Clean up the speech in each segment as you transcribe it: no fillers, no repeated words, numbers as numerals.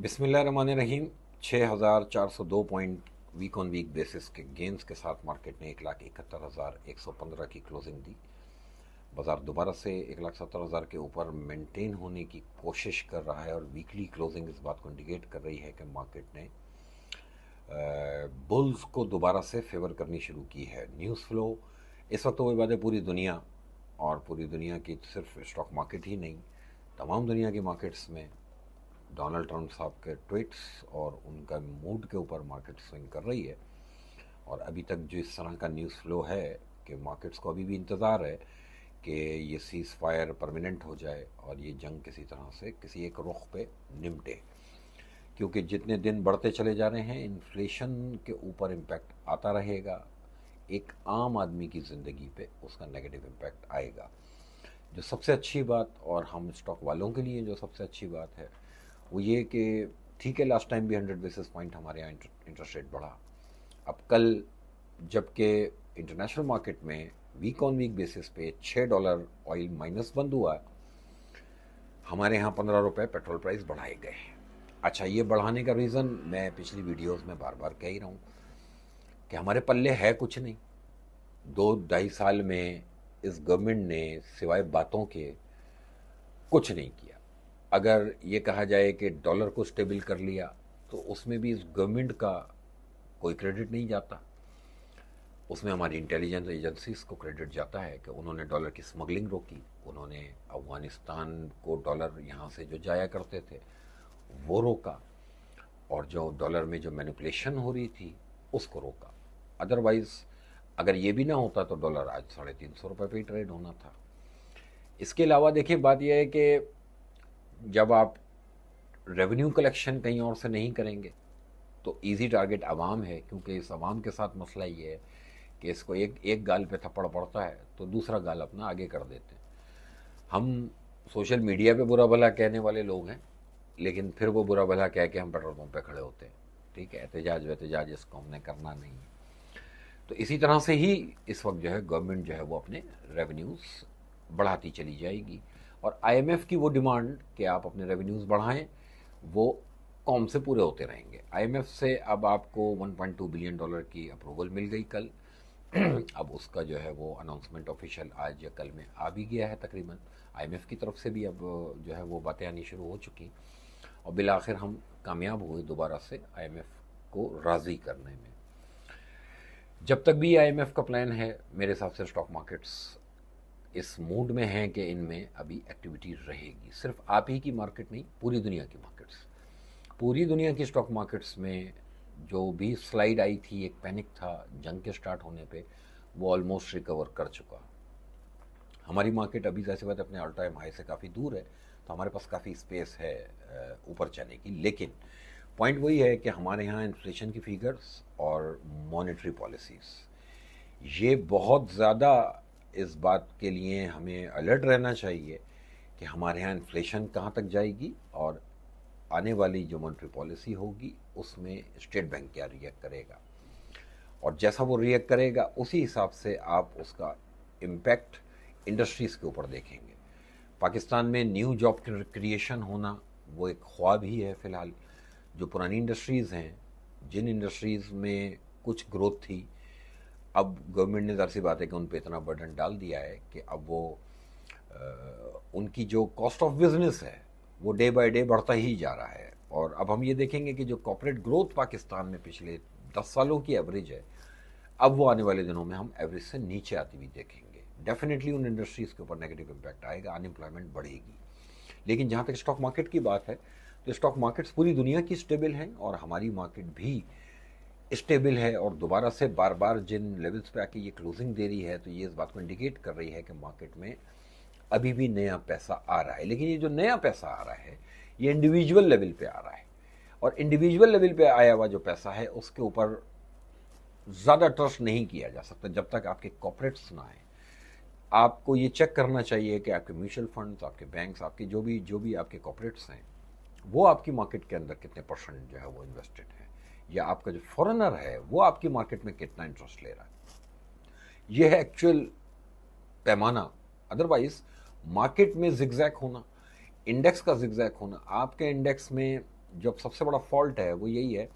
बिस्मिल्लाहिर्रहमानिर्रहीम। 6,402 point week on week basis के gains के साथ मार्केट ने 1,71,115 की क्लोजिंग दी। बाजार दोबारा से 1,70,000 के ऊपर मेंटेन होने की कोशिश कर रहा है और वीकली क्लोजिंग इस बात को इंडिकेट कर रही है कि मार्केट ने बुल्स को दोबारा से फेवर करनी शुरू की है। न्यूज़ फ्लो इस वक्त वो बात है, पूरी दुनिया और पूरी दुनिया की सिर्फ स्टॉक मार्केट ही नहीं, तमाम दुनिया की मार्केट्स में डोनाल्ड ट्रंप साहब के ट्वीट्स और उनका मूड के ऊपर मार्केट स्विंग कर रही है। और अभी तक जो इस तरह का न्यूज़ फ्लो है कि मार्केट्स को अभी भी इंतज़ार है कि ये सीज़ फायर परमानेंट हो जाए और ये जंग किसी तरह से किसी एक रुख पे निपटे, क्योंकि जितने दिन बढ़ते चले जा रहे हैं इन्फ्लेशन के ऊपर इम्पैक्ट आता रहेगा। एक आम आदमी की ज़िंदगी पे उसका नेगेटिव इम्पैक्ट आएगा। जो सबसे अच्छी बात, और हम स्टॉक वालों के लिए जो सबसे अच्छी बात है, वो ये कि ठीक है, लास्ट टाइम भी 100 बेसिस पॉइंट हमारे यहाँ इंटरेस्ट रेट बढ़ा। अब कल जबकि इंटरनेशनल मार्केट में वीक ऑन वीक बेसिस पे $6 ऑयल माइनस बंद हुआ, हमारे यहाँ ₹15 पेट्रोल प्राइस बढ़ाए गए। अच्छा, ये बढ़ाने का रीज़न मैं पिछली वीडियोस में बार बार कह ही रहा हूँ कि हमारे पल्ले है कुछ नहीं। 2-2.5 साल में इस गवर्नमेंट ने सिवाय बातों के कुछ नहीं किया। अगर ये कहा जाए कि डॉलर को स्टेबल कर लिया, तो उसमें भी इस गवर्नमेंट का कोई क्रेडिट नहीं जाता। उसमें हमारी इंटेलिजेंस एजेंसीज को क्रेडिट जाता है कि उन्होंने डॉलर की स्मगलिंग रोकी, उन्होंने अफगानिस्तान को डॉलर यहाँ से जो जाया करते थे वो रोका, और जो डॉलर में जो मैनिपुलेशन हो रही थी उसको रोका। अदरवाइज़ अगर ये भी ना होता तो डॉलर आज ₹350 पे ही ट्रेड होना था। इसके अलावा देखिए, बात यह है कि जब आप रेवेन्यू कलेक्शन कहीं और से नहीं करेंगे तो इजी टारगेट आवाम है, क्योंकि इस आवाम के साथ मसला ये है कि इसको एक गाल पे थप्पड़ पड़ता है तो दूसरा गाल अपना आगे कर देते हैं। हम सोशल मीडिया पे बुरा भला कहने वाले लोग हैं, लेकिन फिर वो बुरा भला कह के हम पेट्रोल पंप पे खड़े होते हैं। ठीक है, एहतजाज वेहतजाज इसको हमने करना नहीं है। तो इसी तरह से ही इस वक्त जो है गवर्नमेंट जो है वो अपने रेवेन्यूज़ बढ़ाती चली जाएगी, और आईएमएफ की वो डिमांड कि आप अपने रेवेन्यूज़ बढ़ाएं, वो कौम से पूरे होते रहेंगे। आईएमएफ से अब आपको $1.2 बिलियन की अप्रूवल मिल गई कल। अब उसका जो है वो अनाउंसमेंट ऑफिशियल आज या कल में आ भी गया है तकरीबन। आईएमएफ की तरफ से भी अब जो है वो बातें आनी शुरू हो चुकी, और बिल आखिर हम कामयाब हुए दोबारा से आईएमएफ को राज़ी करने में। जब तक भी आईएमएफ का प्लान है, मेरे हिसाब से स्टॉक मार्केट्स इस मूड में हैं कि इनमें अभी एक्टिविटी रहेगी। सिर्फ आप ही की मार्केट नहीं, पूरी दुनिया की मार्केट्स, पूरी दुनिया की स्टॉक मार्केट्स में जो भी स्लाइड आई थी, एक पैनिक था जंग के स्टार्ट होने पे, वो ऑलमोस्ट रिकवर कर चुका। हमारी मार्केट अभी जैसे बात अपने ऑल टाइम हाई से काफ़ी दूर है, तो हमारे पास काफ़ी स्पेस है ऊपर जाने की। लेकिन पॉइंट वही है कि हमारे यहाँ इन्फ्लेशन की फिगर्स और मॉनेटरी पॉलिसीज़, ये बहुत ज़्यादा इस बात के लिए हमें अलर्ट रहना चाहिए कि हमारे यहाँ इन्फ्लेशन कहाँ तक जाएगी, और आने वाली जो मॉनेटरी पॉलिसी होगी उसमें स्टेट बैंक क्या रिएक्ट करेगा, और जैसा वो रिएक्ट करेगा उसी हिसाब से आप उसका इम्पैक्ट इंडस्ट्रीज़ के ऊपर देखेंगे। पाकिस्तान में न्यू जॉब क्रिएशन होना वो एक ख्वाब ही है फ़िलहाल। जो पुरानी इंडस्ट्रीज़ हैं, जिन इंडस्ट्रीज़ में कुछ ग्रोथ थी, अब गवर्नमेंट ने ज़ाहिर सी बात है कि उन पर इतना बर्डन डाल दिया है कि अब वो उनकी जो कॉस्ट ऑफ बिजनेस है वो डे बाय डे बढ़ता ही जा रहा है। और अब हम ये देखेंगे कि जो कॉर्पोरेट ग्रोथ पाकिस्तान में पिछले 10 सालों की एवरेज है, अब वो आने वाले दिनों में हम एवरेज से नीचे आती हुई देखेंगे। डेफिनेटली उन इंडस्ट्रीज़ के ऊपर नेगेटिव इम्पैक्ट आएगा, अनएम्प्लॉयमेंट बढ़ेगी। लेकिन जहाँ तक स्टॉक मार्केट की बात है, तो स्टॉक मार्केट्स पूरी दुनिया की स्टेबल हैं और हमारी मार्केट भी स्टेबल है, और दोबारा से बार बार जिन लेवल्स पे आके ये क्लोजिंग दे रही है, तो ये इस बात को इंडिकेट कर रही है कि मार्केट में अभी भी नया पैसा आ रहा है। लेकिन ये जो नया पैसा आ रहा है ये इंडिविजुअल लेवल पे आ रहा है, और इंडिविजुअल लेवल पे आया हुआ जो पैसा है उसके ऊपर ज़्यादा ट्रस्ट नहीं किया जा सकता जब तक आपके कॉर्पोरेट्स ना आए। आपको ये चेक करना चाहिए कि आपके म्यूचुअल फंड्स, आपके बैंक्स, आपके जो भी आपके कॉर्पोरेट्स हैं, वो आपकी मार्केट के अंदर कितने परसेंट जो है वो इन्वेस्टेड है, या आपका जो फॉरेनर है वो आपकी मार्केट में कितना इंटरेस्ट ले रहा है। ये है एक्चुअल पैमाना। अदरवाइज मार्केट में जिगजैग होना, इंडेक्स का जिगजैग होना, आपके इंडेक्स में जब सबसे बड़ा फॉल्ट है वो यही है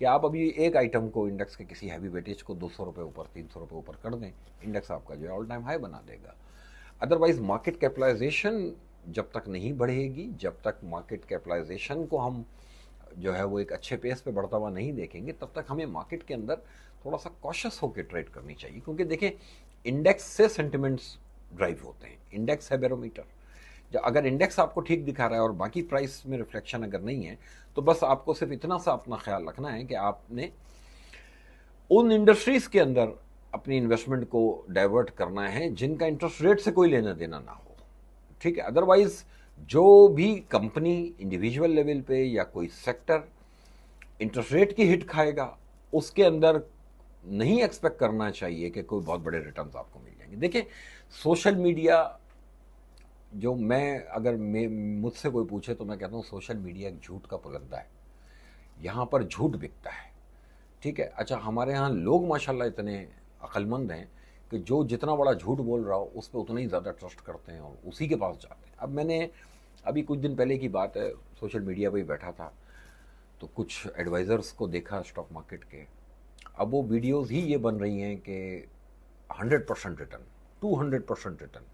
कि आप अभी एक आइटम को इंडेक्स के किसी हैवी वेटेज को 200 रुपये ऊपर 300 रुपये ऊपर कर दें, इंडेक्स आपका जो है ऑल टाइम हाई बना देगा। अदरवाइज मार्केट कैपिटलाइजेशन जब तक नहीं बढ़ेगी, जब तक मार्केट कैपिटलाइजेशन को हम जो है वो एक अच्छे पेस पे बढ़ता हुआ नहीं देखेंगे, तब तक हमें मार्केट के अंदर थोड़ा सा कॉशियस होकर ट्रेड करनी चाहिए। क्योंकि देखें, इंडेक्स से सेंटिमेंट्स ड्राइव होते हैं, इंडेक्स है बैरोमीटर। जब अगर इंडेक्स आपको ठीक दिखा रहा है और बाकी प्राइस में रिफ्लेक्शन अगर नहीं है, तो बस आपको सिर्फ इतना सा अपना ख्याल रखना है कि आपने उन इंडस्ट्रीज के अंदर अपनी इन्वेस्टमेंट को डाइवर्ट करना है जिनका इंटरेस्ट रेट से कोई लेना देना ना हो, ठीक है। अदरवाइज जो भी कंपनी इंडिविजुअल लेवल पे या कोई सेक्टर इंटरेस्ट रेट की हिट खाएगा, उसके अंदर नहीं एक्सपेक्ट करना चाहिए कि कोई बहुत बड़े रिटर्न्स आपको मिल जाएंगे। देखिए, सोशल मीडिया, जो अगर मुझसे कोई पूछे तो मैं कहता हूँ सोशल मीडिया एक झूठ का पुलंदा है, यहाँ पर झूठ बिकता है, ठीक है। अच्छा, हमारे यहाँ लोग माशाल्लाह इतने अक्लमंद हैं कि जो जितना बड़ा झूठ बोल रहा हो उस पर उतना ही ज़्यादा ट्रस्ट करते हैं और उसी के पास जाते हैं। अब मैंने अभी कुछ दिन पहले की बात है, सोशल मीडिया पर ही बैठा था तो कुछ एडवाइज़र्स को देखा स्टॉक मार्केट के। अब वो वीडियोस ही ये बन रही हैं कि 100% रिटर्न, 200% रिटर्न।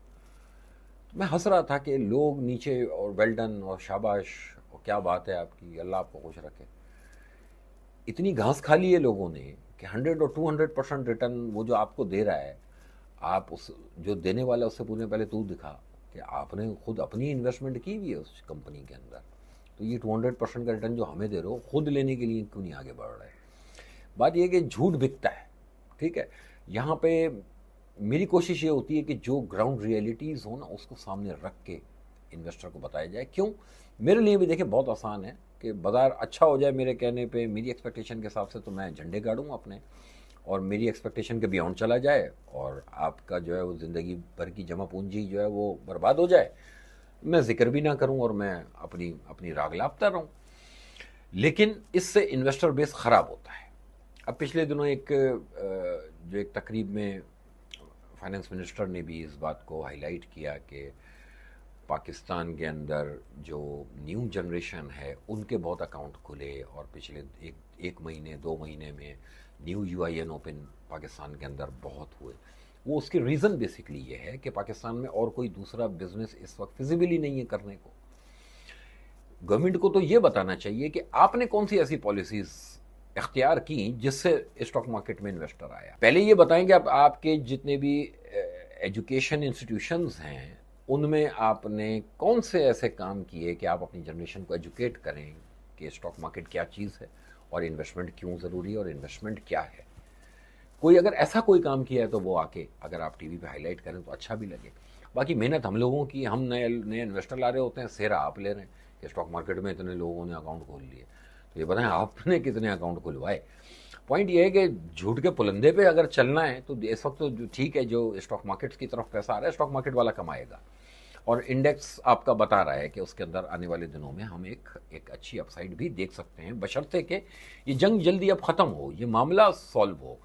तो मैं हंस रहा था कि लोग नीचे और वेल डन और शाबाश और क्या बात है आपकी, अल्लाह आपको खुश रखे। इतनी घास खा ली है लोगों ने कि 100 और 200% रिटर्न वो जो आपको दे रहा है, आप उस जो देने वाला उससे पूछने पहले तू दिखा कि आपने खुद अपनी इन्वेस्टमेंट की हुई है उस कंपनी के अंदर, तो ये 200% का रिटर्न जो हमें दे रहे हो खुद लेने के लिए क्यों नहीं आगे बढ़ रहे। बात यह कि झूठ बिकता है, ठीक है। यहाँ पे मेरी कोशिश ये होती है कि जो ग्राउंड रियलिटीज़ हो ना उसको सामने रख के इन्वेस्टर को बताया जाए। क्यों, मेरे लिए भी देखिए बहुत आसान है कि बाज़ार अच्छा हो जाए मेरे कहने पे, मेरी एक्सपेक्टेशन के हिसाब से, तो मैं झंडे गाड़ूँ अपने, और मेरी एक्सपेक्टेशन के बियॉन्ड चला जाए और आपका जो है वो ज़िंदगी भर की जमा पूंजी जो है वो बर्बाद हो जाए, मैं जिक्र भी ना करूँ और मैं अपनी अपनी राग लापता रहूँ। लेकिन इससे इन्वेस्टर बेस ख़राब होता है। अब पिछले दिनों जो एक तकरीब में फाइनेंस मिनिस्टर ने भी इस बात को हाईलाइट किया कि पाकिस्तान के अंदर जो न्यू जनरेशन है उनके बहुत अकाउंट खुले और पिछले एक महीने 2 महीने में न्यू यूआईएन ओपन पाकिस्तान के अंदर बहुत हुए। वो उसकी रीज़न बेसिकली ये है कि पाकिस्तान में और कोई दूसरा बिजनेस इस वक्त फिजिबल ही नहीं है करने को। गवर्नमेंट को तो ये बताना चाहिए कि आपने कौन सी ऐसी पॉलिसीज इख्तियार की जिससे स्टॉक मार्केट में इन्वेस्टर आया। पहले ये बताएं कि आपके जितने भी एजुकेशन इंस्टीट्यूशंस हैं उनमें आपने कौन से ऐसे काम किए कि आप अपनी जनरेशन को एजुकेट करें कि स्टॉक मार्केट क्या चीज़ है और इन्वेस्टमेंट क्यों ज़रूरी है और इन्वेस्टमेंट क्या है। कोई अगर ऐसा कोई काम किया है तो वो आके अगर आप टीवी पे हाईलाइट करें तो अच्छा भी लगे। बाकी मेहनत हम लोगों की, हम नए नए इन्वेस्टर ला रहे होते हैं, सेहरा आप ले रहे हैं कि स्टॉक मार्केट में इतने लोगों ने अकाउंट खोल लिए, तो ये बताएं आपने कितने अकाउंट खुलवाए। पॉइंट ये है कि झूठ के पुलंदे पे अगर चलना है तो इस वक्त तो ठीक है, जो स्टॉक मार्केट्स की तरफ पैसा आ रहा है स्टॉक मार्केट वाला कमाएगा, और इंडेक्स आपका बता रहा है कि उसके अंदर आने वाले दिनों में हम एक अच्छी अपसाइड भी देख सकते हैं, बशर्ते कि ये जंग जल्दी अब ख़त्म हो, ये मामला सॉल्व हो।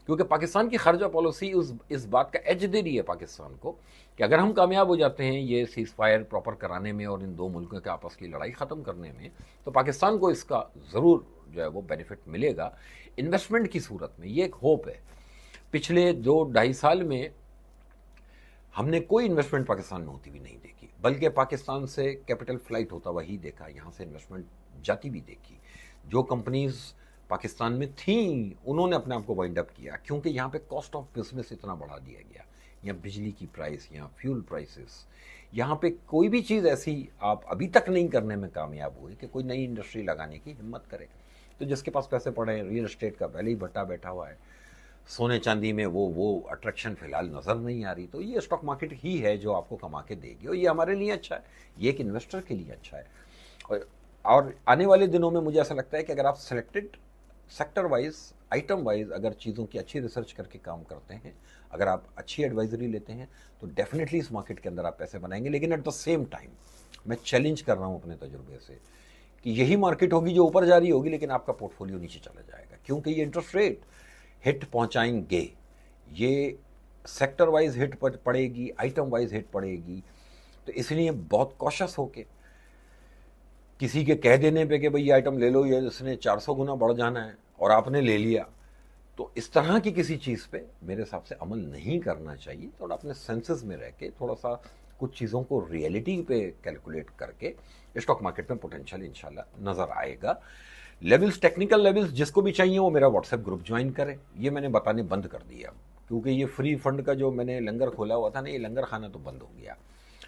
क्योंकि पाकिस्तान की खारजा पॉलिसी इस बात का एज दे रही है पाकिस्तान को कि अगर हम कामयाब हो जाते हैं ये सीज़ फायर प्रॉपर कराने में और इन दो मुल्कों के आपस की लड़ाई ख़त्म करने में, तो पाकिस्तान को इसका ज़रूर जो है वो बेनिफिट मिलेगा इन्वेस्टमेंट की सूरत में। ये एक होप है। पिछले 2-2.5 साल में हमने कोई इन्वेस्टमेंट पाकिस्तान में होती भी नहीं देखी, बल्कि पाकिस्तान से कैपिटल फ्लाइट होता हुआ ही देखा, यहाँ से इन्वेस्टमेंट जाती भी देखी। जो कंपनीज पाकिस्तान में थी उन्होंने अपने आप को वाइंड अप किया, क्योंकि यहाँ पे कॉस्ट ऑफ बिजनेस इतना बढ़ा दिया गया। यहाँ बिजली की प्राइस, यहाँ फ्यूल प्राइसेस, यहाँ पे कोई भी चीज़ ऐसी आप अभी तक नहीं करने में कामयाब हुई कि कोई नई इंडस्ट्री लगाने की हिम्मत करे। तो जिसके पास पैसे पड़े, रियल एस्टेट का पहले ही भट्टा बैठा हुआ है, सोने चांदी में वो अट्रैक्शन फिलहाल नज़र नहीं आ रही, तो ये स्टॉक मार्केट ही है जो आपको कमा के देगी, और ये हमारे लिए अच्छा है, ये एक इन्वेस्टर के लिए अच्छा है। और आने वाले दिनों में मुझे ऐसा लगता है कि अगर आप selected sector wise, item wise अगर चीज़ों की अच्छी रिसर्च करके काम करते हैं, अगर आप अच्छी एडवाइजरी लेते हैं, तो डेफिनेटली इस मार्केट के अंदर आप पैसे बनाएंगे। लेकिन एट द सेम टाइम मैं चैलेंज कर रहा हूँ अपने तजुर्बे से कि यही मार्केट होगी जो ऊपर जा रही होगी, लेकिन आपका पोर्टफोलियो नीचे चला जाएगा, क्योंकि ये इंटरेस्ट रेट हिट पहुंचाएंगे। ये सेक्टर वाइज हिट पड़ेगी, आइटम वाइज हिट पड़ेगी, तो इसलिए बहुत कॉशियस होके किसी के कह देने पे कि भाई ये आइटम ले लो, ये इसने 400 गुना बढ़ जाना है, और आपने ले लिया, तो इस तरह की किसी चीज़ पे मेरे हिसाब से अमल नहीं करना चाहिए। थोड़ा अपने सेंसेस में रह के थोड़ा सा कुछ चीज़ों को रियलिटी पे कैलकुलेट करके स्टॉक मार्केट में पोटेंशियल इंशाल्लाह नज़र आएगा। लेवल्स, टेक्निकल लेवल्स जिसको भी चाहिए वो मेरा व्हाट्सएप ग्रुप ज्वाइन करे। ये मैंने बताने बंद कर दिया, क्योंकि ये फ्री फंड का जो मैंने लंगर खोला हुआ था ना, ये लंगर खाना तो बंद हो गया।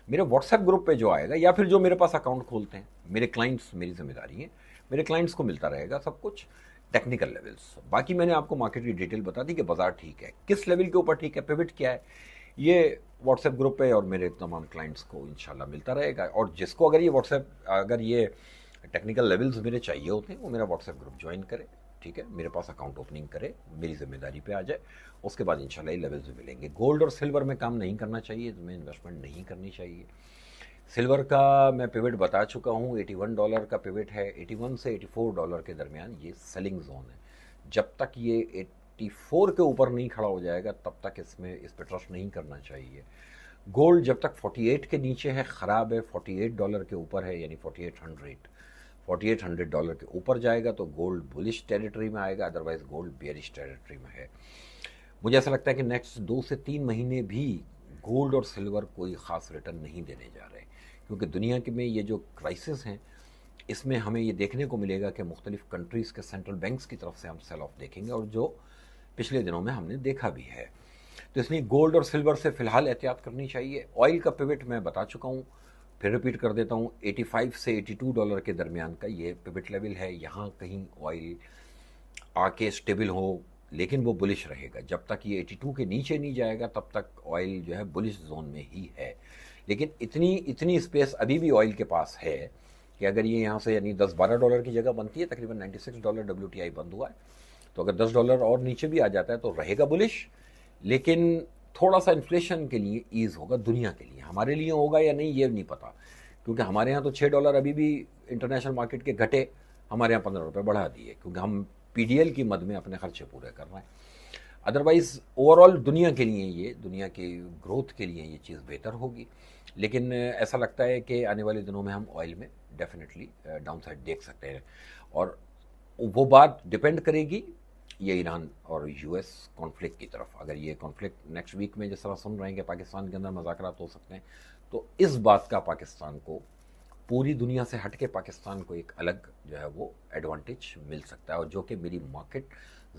मेरे व्हाट्सएप ग्रुप पे जो आएगा, या फिर जो मेरे पास अकाउंट खोलते हैं मेरे क्लाइंट्स, मेरी जिम्मेदारी है, मेरे क्लाइंट्स को मिलता रहेगा सब कुछ टेक्निकल लेवल्स। बाकी मैंने आपको मार्केट की डिटेल बता दी कि बाजार ठीक है, किस लेवल के ऊपर ठीक है, पिवट क्या है, ये व्हाट्सएप ग्रुप पे और मेरे तमाम क्लाइंट्स को इंशाल्लाह मिलता रहेगा। और जिसको अगर ये व्हाट्सएप, अगर ये टेक्निकल लेवल्स मेरे चाहिए होते हैं, वो मेरा व्हाट्सएप ग्रुप ज्वाइन करे, ठीक है, मेरे पास अकाउंट ओपनिंग करे, मेरी जिम्मेदारी पे आ जाए, उसके बाद इंशाल्लाह ये लेवल्स भी मिलेंगे। गोल्ड और सिल्वर में काम नहीं करना चाहिए, इसमें इन्वेस्टमेंट नहीं करनी चाहिए। सिल्वर का मैं पिवट बता चुका हूँ, $81 का पिवट है, 81 से $84 के दरमियान ये सेलिंग जोन है। जब तक ये 84 के ऊपर नहीं खड़ा हो जाएगा तब तक इस पर ट्रस्ट नहीं करना चाहिए। गोल्ड जब तक 48 के नीचे है ख़राब है, $48 के ऊपर है यानी 4800 डॉलर के ऊपर जाएगा तो गोल्ड बुलिश टेरिटरी में आएगा, अदरवाइज गोल्ड बेयरिश टेरिटरी में है। मुझे ऐसा लगता है कि नेक्स्ट 2 से 3 महीने भी गोल्ड और सिल्वर कोई ख़ास रिटर्न नहीं देने जा रहे, क्योंकि दुनिया के में ये जो क्राइसिस हैं इसमें हमें ये देखने को मिलेगा कि मुख्तलिफ़ कंट्रीज़ के सेंट्रल बैंक्स की तरफ से हम सेल ऑफ देखेंगे, और जो पिछले दिनों में हमने देखा भी है। तो इसलिए गोल्ड और सिल्वर से फ़िलहाल एहतियात करनी चाहिए। ऑयल का पिवट मैं बता चुका हूँ, फिर रिपीट कर देता हूँ, 85 से $82 के दरमियान का ये पिवट लेवल है। यहाँ कहीं ऑयल आके स्टेबल हो, लेकिन वो बुलिश रहेगा। जब तक ये 82 के नीचे नहीं जाएगा तब तक ऑयल जो है बुलिश जोन में ही है। लेकिन इतनी स्पेस अभी भी ऑयल के पास है कि अगर ये यहाँ से यानी $10-12 की जगह बनती है, तकरीबन $96 WTI बंद हुआ है, तो अगर $10 और नीचे भी आ जाता है तो रहेगा बुलिश। लेकिन थोड़ा सा इन्फ्लेशन के लिए ईज होगा दुनिया के लिए, हमारे लिए होगा या नहीं ये नहीं पता, क्योंकि हमारे यहाँ तो $6 अभी भी इंटरनेशनल मार्केट के घटे, हमारे यहाँ ₹15 बढ़ा दिए, क्योंकि हम PDL की मद में अपने खर्चे पूरे कर रहे हैं। अदरवाइज़ ओवरऑल दुनिया के लिए, ये दुनिया के ग्रोथ के लिए ये चीज़ बेहतर होगी। लेकिन ऐसा लगता है कि आने वाले दिनों में हम ऑयल में डेफिनेटली डाउन साइड देख सकते हैं, और वो बात डिपेंड करेगी ये ईरान और US कॉन्फ्लिक्ट की तरफ। अगर ये कॉन्फ्लिक्ट नेक्स्ट वीक में जिस तरह सुन रहे हैं कि पाकिस्तान के अंदर मुज़ाकरात हो सकते हैं, तो इस बात का पाकिस्तान को, पूरी दुनिया से हट के पाकिस्तान को एक अलग जो है वो एडवांटेज मिल सकता है, और जो कि मेरी मार्केट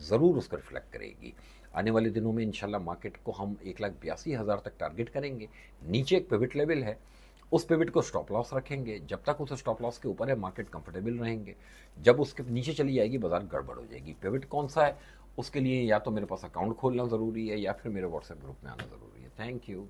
ज़रूर उसको रिफ्लेक्ट करेगी। आने वाले दिनों में इंशाल्लाह मार्केट को हम 1,82,000 तक टारगेट करेंगे। नीचे एक पिवट लेवल है, उस पिवट को स्टॉप लॉस रखेंगे। जब तक उस स्टॉप लॉस के ऊपर है मार्केट कंफर्टेबल रहेंगे, जब उसके नीचे चली जाएगी बाजार गड़बड़ हो जाएगी। पिवट कौन सा है उसके लिए या तो मेरे पास अकाउंट खोलना ज़रूरी है या फिर मेरे व्हाट्सएप ग्रुप में आना ज़रूरी है। Thank you.